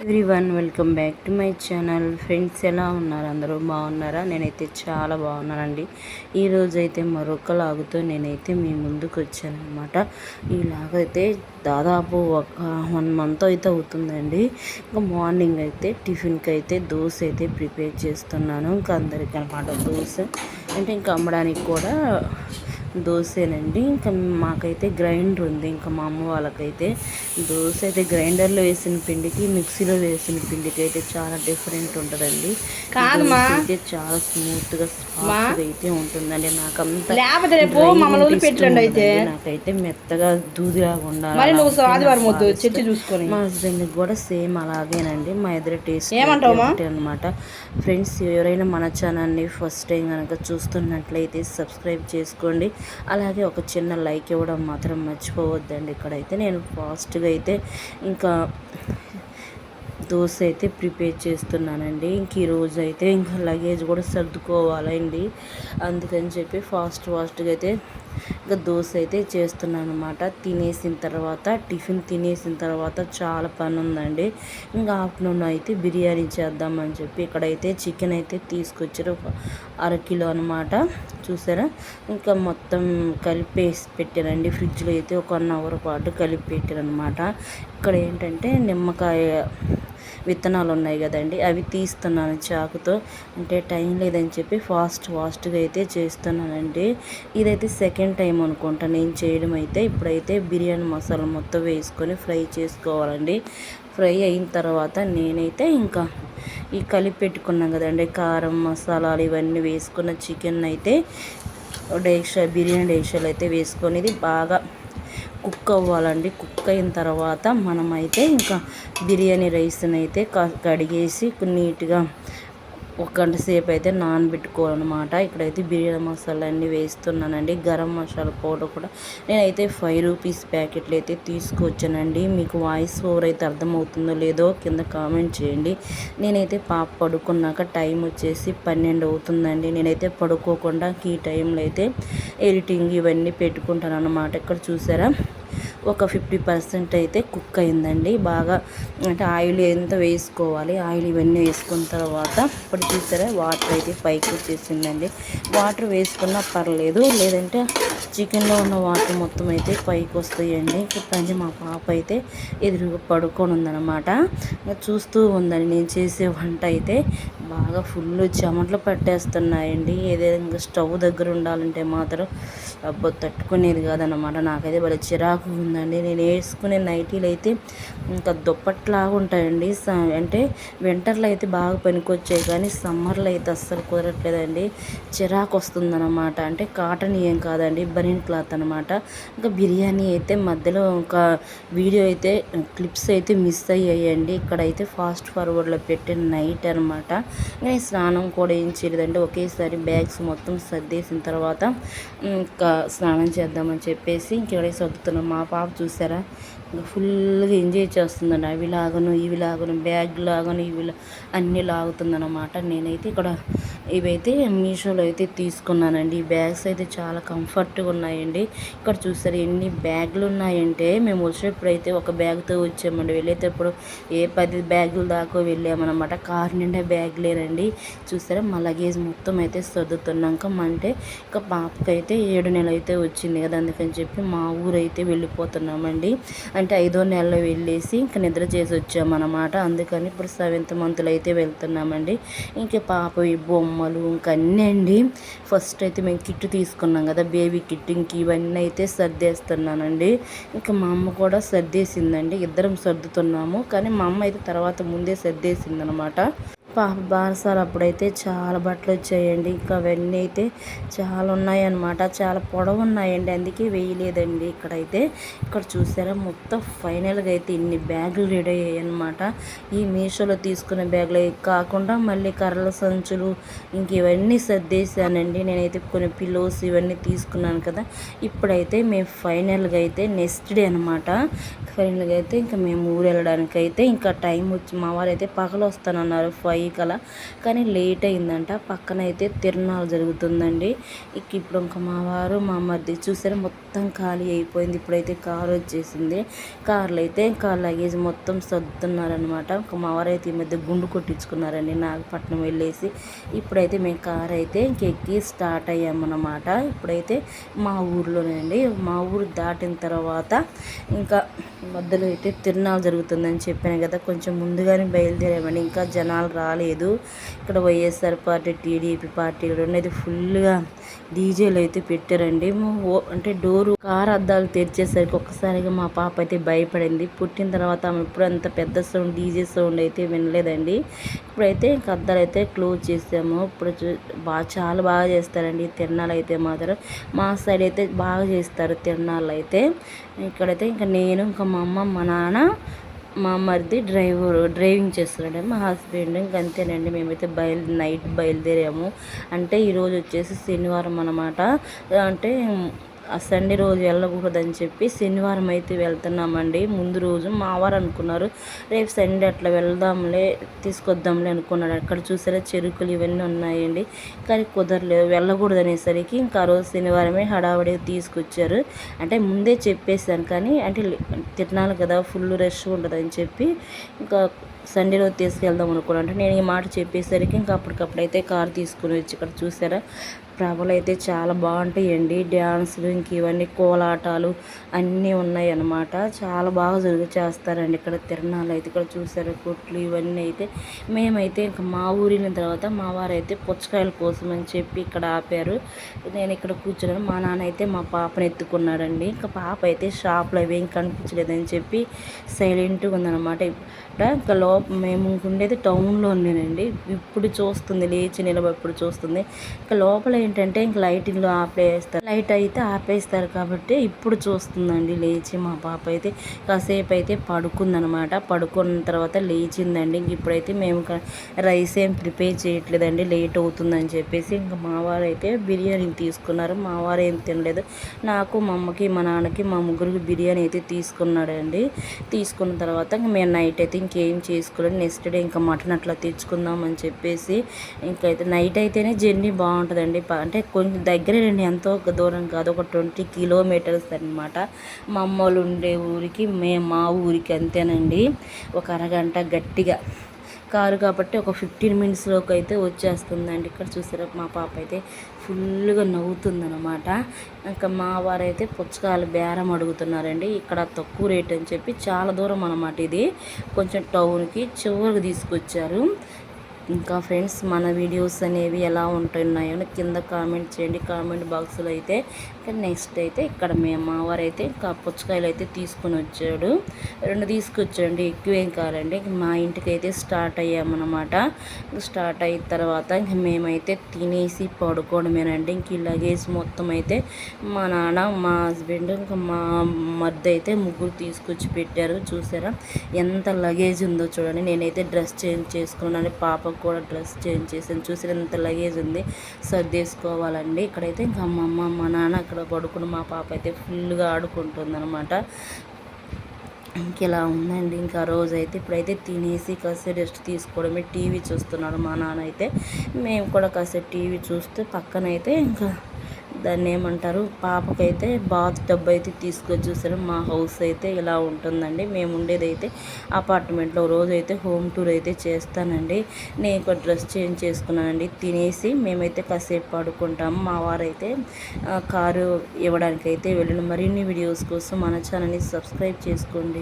Everyone welcome back to my channel. Friends ఎలా ఉన్నారు? అందరూ బాగున్నారా? నేనైతే చాలా బాగున్నానండి. ఈరోజు అయితే మరొక లాగుతో నేనైతే మీ ముందుకు వచ్చానమాట. ఈ లాగైతే దాదాపు ఒక 1 మంత్ అయితే అవుతుందండి. ఇంకా మార్నింగ్ అయితే టిఫిన్కి అయితే దోశ అయితే ప్రిపేర్ చేస్తున్నాను. ఇంకా అందరికీ అనమాట దోశ అంటే ఇంకా అమ్మడానికి కూడా దోశేనండి. ఇంకా మాకైతే గ్రైండర్ ఉంది. ఇంకా మా అమ్మ వాళ్ళకైతే దోశ అయితే గ్రైండర్లో వేసిన పిండికి మిక్సీలో వేసిన పిండికి అయితే చాలా డిఫరెంట్ ఉంటుందండి. అయితే చాలా స్మూత్గా సాఫ్ట్గా అయితే ఉంటుందండి. నాకంతా నాకైతే మెత్తగా దూదిలాగా ఉండాలి. మా హస్బెండ్కి కూడా సేమ్ అలాగేనండి. మా ఇద్దరు టేస్ట్ అనమాట. ఫ్రెండ్స్ ఎవరైనా మన ఛానల్ని ఫస్ట్ టైం కనుక చూస్తున్నట్లయితే సబ్స్క్రైబ్ చేసుకోండి. అలాగే ఒక చిన్న లైక్ ఇవ్వడం మాత్రం మర్చిపోవద్దండి. ఇక్కడైతే నేను ఫాస్ట్గా అయితే ఇంకా దోశ అయితే ప్రిపేర్ చేస్తున్నానండి. ఇంక ఈరోజు అయితే ఇంకా లగేజ్ కూడా సర్దుకోవాలండి. అందుకని చెప్పి ఫాస్ట్గా అయితే ఇంకా దోశ అయితే చేస్తున్నాను అనమాట. టిఫిన్ తినేసిన తర్వాత చాలా పని ఉందండి. ఇంకా ఆఫ్టర్నూన్ అయితే బిర్యానీ చేద్దామని చెప్పి ఇక్కడైతే చికెన్ అయితే తీసుకొచ్చారు, 1/2 కిలో అనమాట. చూసారా, ఇంకా మొత్తం కలిపేసి పెట్టానండి. ఫ్రిడ్జ్లో అయితే ఒక 1 అవర్ పాటు కలిపి పెట్టాను అనమాట. ఇక్కడ ఏంటంటే నిమ్మకాయ విత్తనాలు ఉన్నాయి కదండి, అవి తీస్తున్నాను చాకుతో. అంటే టైం లేదని చెప్పి ఫాస్ట్గా అయితే చేస్తున్నానండి. ఇదైతే సెకండ్ టైం అనుకుంటా నేను చేయడం అయితే. ఇప్పుడైతే బిర్యానీ మసాలా మొత్తం వేసుకొని ఫ్రై చేసుకోవాలండి. ఫ్రై అయిన తర్వాత నేనైతే ఇంకా ఈ కలిపి పెట్టుకున్నాం కదండి కారం మసాలాలు ఇవన్నీ వేసుకున్న చికెన్ అయితే బిర్యానీ డేషాలు అయితే వేసుకొని ఇది బాగా కుక్ అవ్వాలండి. కుక్ అయిన తర్వాత మనమైతే ఇంకా బిర్యానీ రైస్ని అయితే కడిగేసి నీట్గా 1 గంట సేపు అయితే నానబెట్టుకోవాలన్నమాట. ఇక్కడైతే బిర్యానీ మసాలా అన్నీ వేస్తున్నానండి. గరం మసాలా పౌడర్ కూడా నేనైతే 5 రూపీస్ ప్యాకెట్లు అయితే తీసుకొచ్చానండి. మీకు వాయిస్ ఓవర్ అయితే అర్థమవుతుందో లేదో కింద కామెంట్ చేయండి. నేనైతే పాప పడుకున్నాక టైం వచ్చేసి 12 అవుతుందండి. నేనైతే పడుకోకుండా ఈ టైంలో అయితే ఎడిటింగ్ ఇవన్నీ పెట్టుకుంటాను అన్నమాట. ఇక్కడ చూసారా, ఒక 50% అయితే కుక్ అయిందండి. బాగా అంటే ఆయిల్ ఎంత వేసుకోవాలి, ఆయిల్ ఇవన్నీ వేసుకున్న తర్వాత ఇప్పుడు చూసారా వాటర్ అయితే పైకి వచ్చేసిందండి. వాటర్ వేసుకున్నా పర్లేదు, లేదంటే చికెన్లో ఉన్న వాటర్ మొత్తం అయితే పైకి వస్తాయండి. ఇప్పుడైతే మా పాప అయితే ఎదురుగా పడుకొని ఉందన్నమాట. చూస్తూ ఉందండి నేను చేసే వంట అయితే. బాగా ఫుల్ చెమటలు పట్టేస్తున్నాయండి. ఏదైనా స్టవ్ దగ్గర ఉండాలంటే మాత్రం తట్టుకునేది కాదన్నమాట. నాకైతే భలే చిరాకు ఉందండి. నేను వేసుకునే నైటీలు అయితే ఇంకా దుప్పట్లాగా ఉంటాయండి. అంటే వింటర్లో అయితే బాగా పనికొచ్చాయి, కానీ సమ్మర్లో అయితే అస్సలు కుదరట్లేదండి. చిరాకు వస్తుందన్నమాట. అంటే కాటన్ ఏం కాదండి, బనీన్ క్లాత్ అనమాట. ఇంకా బిర్యానీ అయితే మధ్యలో ఇంకా వీడియో అయితే క్లిప్స్ అయితే మిస్ అయ్యాయండి. ఇక్కడైతే ఫాస్ట్ ఫార్వర్డ్లో పెట్టిన నైట్ అనమాట. నేను స్నానం కూడా ఏం చేయలేదండి. ఒకేసారి బ్యాగ్స్ మొత్తం సర్దేసిన తర్వాత ఇంకా స్నానం చేద్దామని చెప్పేసి ఇంకెక్కడ సర్దుతున్నాం. మా పాప చూసారా ఫుల్గా ఎంజాయ్ చేస్తుందండి. అవి లాగను ఇవి లాగను, బ్యాగ్ లాగను ఇవి అన్నీ లాగుతుందన్నమాట. నేనైతే ఇక్కడ ఇవైతే మీషోలో అయితే తీసుకున్నానండి. ఈ బ్యాగ్స్ అయితే చాలా కంఫర్ట్గా ఉన్నాయండి. ఇక్కడ చూసారు ఎన్ని బ్యాగులు ఉన్నాయంటే, మేము వచ్చేటప్పుడు అయితే ఒక బ్యాగ్తో వచ్చామండి. వెళ్ళేటప్పుడు 10 బ్యాగులు దాకా వెళ్ళామన్నమాట. కారు నిండా బ్యాగులేనండి. చూసారా మా లగేజ్ మొత్తం అయితే సర్దుతున్నాక అంటే ఇంకా పాపకైతే 7 నెలలు అయితే వచ్చింది కదా, అందుకని చెప్పి మా ఊరైతే వెళ్ళిపోతున్నామండి. అంటే 5వ నెలలో వెళ్ళేసి ఇంకా నిద్ర చేసి వచ్చామన్నమాట. అందుకని ఇప్పుడు 7th మంత్లో అయితే వెళ్తున్నామండి. ఇంకా పాప బొమ్మలు ఇంకా అన్నీ అండి. ఫస్ట్ అయితే మేము కిట్ తీసుకున్నాం కదా, బేబీ కిట్, ఇంక ఇవన్నీ అయితే సర్దేస్తున్నానండి. ఇంకా మా అమ్మ కూడా సర్దేసిందండి. ఇద్దరం సర్దుతున్నాము, కానీ మా అమ్మ అయితే తర్వాత ముందే సర్దేసిందనమాట. పాప బారసాలు అప్పుడైతే చాలా బట్టలు వచ్చాయండి. ఇంకా అవన్నీ అయితే చాలా ఉన్నాయన్నమాట. చాలా పొడవు ఉన్నాయండి, అందుకే వేయలేదండి. ఇక్కడ చూసారా మొత్తం ఫైనల్గా అయితే ఇన్ని బ్యాగులు రెడీ అయ్యాయి అనమాట. ఈ మీషోలో తీసుకున్న బ్యాగులు కాకుండా మళ్ళీ కర్రల సంచులు ఇంక ఇవన్నీ సర్దేశానండి. నేనైతే కొన్ని పిల్లోస్ ఇవన్నీ తీసుకున్నాను కదా. ఇప్పుడైతే మేము ఫైనల్గా అయితే నెక్స్ట్ డే అనమాట. ఫైనల్గా అయితే ఇంకా మేము ఊరు వెళ్ళడానికైతే ఇంకా టైం వచ్చి మా వారు అయితే పగలు వస్తానన్నారు 5 చేయగల కానీ లేట్ అయిందంట. పక్కన అయితే తిరునాళ్ళు జరుగుతుందండి. ఇప్పుడు ఇంకా మా వారు మా మరిది చూసారా మొత్తం ఖాళీ అయిపోయింది. ఇప్పుడైతే కారు వచ్చేసింది. కార్లో అయితే ఇంకా లగేజ్ మొత్తం సర్దుతున్నారనమాట. ఇంకా మా వారు అయితే ఈ మధ్య గుండు కొట్టించుకున్నారండి నాగపట్నం వెళ్ళేసి. ఇప్పుడైతే మేము కారు అయితే ఇంకెక్కి స్టార్ట్ అయ్యామన్నమాట. ఇప్పుడైతే మా ఊర్లోనే అండి. మా ఊరు దాటిన తర్వాత ఇంకా మధ్యలో అయితే తిరునాళ్ళు జరుగుతుందని చెప్పాను కదా, కొంచెం ముందుగానే బయలుదేరామండి. ఇంకా జనాలు రాలేదు. ఇక్కడ వైఎస్ఆర్ పార్టీ, టీడీపీ పార్టీ రెండైతే ఫుల్గా డీజేలు అయితే పెట్టారండి. అంటే డోరు కారు అద్దాలు తెరిచేసరికి ఒక్కసారిగా మా పాప అయితే భయపడింది. పుట్టిన తర్వాత ఆమె ఇప్పుడు అంత పెద్ద సౌండ్ డీజే సౌండ్ అయితే వినలేదండి. ఇప్పుడైతే ఇంక అద్దాలు అయితే క్లోజ్ చేసాము. ఇప్పుడు చాలా బాగా చేస్తారండి తిరునాళ్ళు అయితే మాత్రం. మా సైడ్ అయితే బాగా చేస్తారు తిరునాళ్ళు అయితే. ఇక్కడైతే ఇంకా నేను ఇంకా మా అమ్మ మా నాన్న మా మరిది డ్రైవింగ్ చేస్తున్నాడు, మా హస్బెండ్. ఇంక అంతేనండి. మేమైతే నైట్ బయలుదేరాము. అంటే ఈరోజు వచ్చేసి శనివారం అన్నమాట. అంటే సండే రోజు వెళ్ళకూడదని చెప్పి శనివారం అయితే వెళ్తున్నామండి. ముందు రోజు మా వారు అనుకున్నారు రేపు సండే అట్లా వెళ్దాంలే తీసుకొద్దాంలే అనుకున్నాడు. అక్కడ చూసారా చెరుకులు ఇవన్నీ ఉన్నాయండి. కానీ కుదరలేదు, వెళ్ళకూడదు అనేసరికి ఇంకా ఆ రోజు శనివారమే హడావడిగా తీసుకొచ్చారు. అంటే ముందే చెప్పేశాను కానీ అంటే తిరునాళ్ళు కదా ఫుల్ రష్ ఉంటుందని చెప్పి ఇంకా సండే రోజు తీసుకెళ్దాం అనుకున్నాను. అంటే నేను ఈ మాట చెప్పేసరికి ఇంకా అప్పటికప్పుడైతే కారు తీసుకుని వచ్చి ఇక్కడ చూసారా ప్రభలు అయితే చాలా బాగుంటాయండి. డ్యాన్సులు ఇంక ఇవన్నీ కోలాటాలు అన్నీ ఉన్నాయి అన్నమాట. చాలా బాగా చేస్తారండి ఇక్కడ తిరునాళ్ళు అయితే. ఇక్కడ చూసారా కొట్లు ఇవన్నీ అయితే. మేమైతే ఇంకా మా ఊరిన తర్వాత మా వారైతే పుచ్చకాయల కోసం అని చెప్పి ఇక్కడ ఆపారు. నేను ఇక్కడ కూర్చున్నాను. మా నాన్న అయితే మా పాపను ఎత్తుకున్నాడండి. ఇంకా పాప అయితే షాప్లో అవేం కనిపించలేదని చెప్పి సైలెంట్గా ఉందన్నమాట. ఇంకా మేము ఉండేది టౌన్లో ఉండేనండి. ఇప్పుడు చూస్తుంది లేచి నిలబడి చూస్తుంది. ఇంకా లోపల ఏంటంటే ఇంక లైటింగ్లో ఆపేస్తారు, లైట్ అయితే ఆపేస్తారు కాబట్టి ఇప్పుడు చూస్తుందండి లేచి. మా పాప అయితే కాసేపు అయితే పడుకుందనమాట. పడుకున్న తర్వాత లేచిందండి. ఇంక ఇప్పుడైతే మేము రైస్ ఏం ప్రిపేర్ చేయట్లేదండి లేట్ అవుతుందని చెప్పేసి. ఇంకా మా వారు అయితే బిర్యానీ తీసుకున్నారు. మా వారు ఏం తినలేదు. నాకు మా అమ్మకి మా నాన్నకి మా ముగ్గురికి బిర్యానీ అయితే తీసుకున్నాడండి. తీసుకున్న తర్వాత ఇంక మేము నైట్ అయితే ఇంకేం చేసుకోలేదు. నెక్స్ట్ డే ఇంకా మటన్ అట్లా తెచ్చుకుందాం అని చెప్పేసి ఇంకైతే నైట్ అయితేనే జర్నీ బాగుంటుందండి. అంటే కొంచెం దగ్గరేనండి, ఎంతో దూరం కాదు, ఒక 20 కిలోమీటర్స్ అనమాట. మా అమ్మ వాళ్ళు ఉండే ఊరికి మా ఊరికి అంతేనండి. ఒక అరగంట గట్టిగా కారు కాబట్టి ఒక 15 మినిట్స్లోకి అయితే వచ్చేస్తుందండి. ఇక్కడ చూసారా మా పాప అయితే ఫుల్గా నవ్వుతుందనమాట. ఇంకా మా వారైతే పుచ్చకాయలు బేరం అడుగుతున్నారండి. ఇక్కడ తక్కువ రేట్ అని చెప్పి చాలా దూరం అనమాట. ఇది కొంచెం టౌన్కి చివరికి తీసుకొచ్చారు. ఇంకా ఫ్రెండ్స్ మన వీడియోస్ అనేవి ఎలా ఉంటున్నాయో కింద కామెంట్ చేయండి కామెంట్ బాక్స్లో అయితే. నెక్స్ట్ అయితే ఇక్కడ మా వారైతే ఇంకా పుచ్చకాయలు అయితే తీసుకొని వచ్చాడు. 2 తీసుకొచ్చాడండి, ఎక్కువేం కావాలండి. మా ఇంటికి అయితే స్టార్ట్ అయ్యామన్నమాట. స్టార్ట్ అయిన తర్వాత ఇంక మేమైతే తినేసి పడుకోవడమేనండి. ఇంక ఈ లగేజ్ మొత్తం అయితే మా నాన్న మా హస్బెండ్ ఇంకా మా మధ్య అయితే ముగ్గురు తీసుకొచ్చి పెట్టారు. చూసారా ఎంత లగేజ్ ఉందో చూడండి. నేనైతే డ్రెస్ చేంజ్ చేసుకున్నాను, పాపకు కూడా డ్రెస్ చేంజ్ చేసాను. చూసారా ఎంత లగేజ్ ఉంది, సర్దేసుకోవాలండి. ఇక్కడైతే ఇంకా మా అమ్మ మా నాన్న అక్కడ పడుకుని మా పాప అయితే ఫుల్గా ఆడుకుంటుంది అనమాట. ఇంక ఇలా ఉందండి. ఇంకా రోజు అయితే ఇప్పుడైతే తినేసి కాసేపు రెస్ట్ తీసుకోవడమే. టీవీ చూస్తున్నాడు మా నాన్న అయితే. మేము కూడా కాసేపు టీవీ చూస్తే పక్కనైతే ఇంకా దాన్ని ఏమంటారు పాపకైతే బాత్ టబ్ అయితే తీసుకొచ్చి చూసారు. మా హౌస్ అయితే ఇలా ఉంటుందండి. మేము ఉండేదైతే అపార్ట్మెంట్లో. రోజు అయితే హోమ్ టూర్ అయితే చేస్తానండి. నేను ఒక డ్రెస్ చేంజ్ చేసుకున్నానండి. తినేసి మేమైతే కాసేపు పడుకుంటాము. మా వారైతే కారు ఇవ్వడానికైతే వెళ్ళిన. మరిన్ని వీడియోస్ కోసం మన ఛానల్ని సబ్స్క్రైబ్ చేసుకోండి.